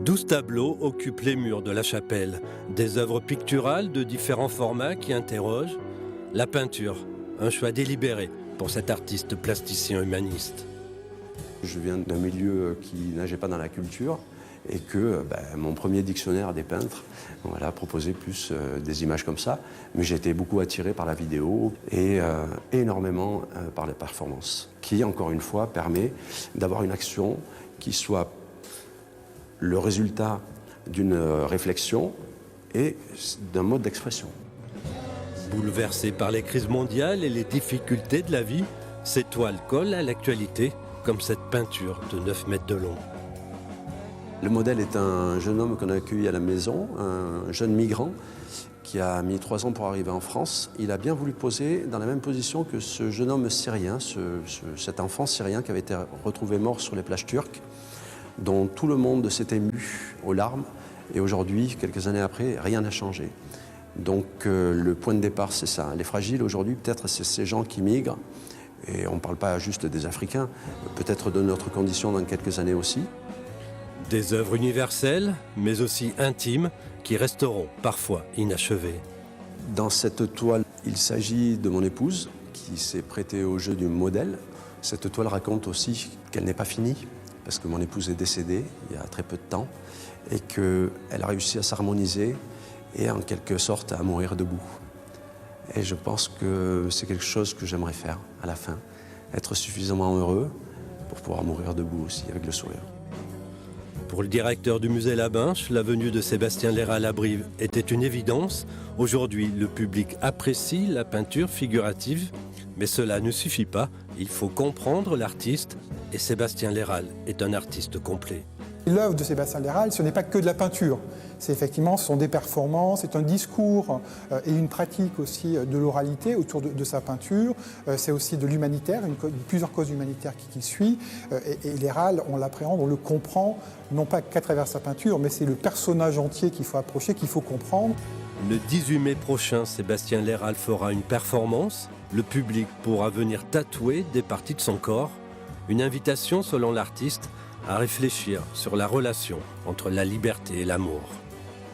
12 tableaux occupent les murs de la chapelle, des œuvres picturales de différents formats qui interrogent la peinture, un choix délibéré pour cet artiste plasticien humaniste. Je viens d'un milieu qui nageait pas dans la culture et que mon premier dictionnaire des peintres proposait plus des images comme ça, mais j'ai été beaucoup attiré par la vidéo et énormément par les performances, qui encore une fois permet d'avoir une action qui soit le résultat d'une réflexion et d'un mode d'expression. Bouleversé par les crises mondiales et les difficultés de la vie, ces toiles collent à l'actualité, comme cette peinture de 9 mètres de long. Le modèle est un jeune homme qu'on a accueilli à la maison, un jeune migrant qui a mis 3 ans pour arriver en France. Il a bien voulu poser dans la même position que ce jeune homme syrien, cet enfant syrien qui avait été retrouvé mort sur les plages turques, dont tout le monde s'est ému aux larmes. Et aujourd'hui, quelques années après, rien n'a changé. Donc le point de départ, c'est ça. Les fragiles aujourd'hui, peut-être c'est ces gens qui migrent. Et on ne parle pas juste des Africains, peut-être de notre condition dans quelques années aussi. Des œuvres universelles, mais aussi intimes, qui resteront parfois inachevées. Dans cette toile, il s'agit de mon épouse qui s'est prêtée au jeu du modèle. Cette toile raconte aussi qu'elle n'est pas finie, parce que mon épouse est décédée il y a très peu de temps, et qu'elle a réussi à s'harmoniser et en quelque sorte à mourir debout. Et je pense que c'est quelque chose que j'aimerais faire à la fin, être suffisamment heureux pour pouvoir mourir debout aussi, avec le sourire. Pour le directeur du musée Labinche, la venue de Sébastien Léral à Brive était une évidence. Aujourd'hui, le public apprécie la peinture figurative, mais cela ne suffit pas. Il faut comprendre l'artiste, et Sébastien Léral est un artiste complet. L'œuvre de Sébastien Léral, ce n'est pas que de la peinture. C'est effectivement, ce sont des performances, c'est un discours et une pratique aussi de l'oralité autour de sa peinture. C'est aussi de l'humanitaire, plusieurs causes humanitaires qu'il suit. Et Léral, on l'appréhende, on le comprend, non pas qu'à travers sa peinture, mais c'est le personnage entier qu'il faut approcher, qu'il faut comprendre. Le 18 mai prochain, Sébastien Léral fera une performance. Le public pourra venir tatouer des parties de son corps. Une invitation, selon l'artiste, à réfléchir sur la relation entre la liberté et l'amour.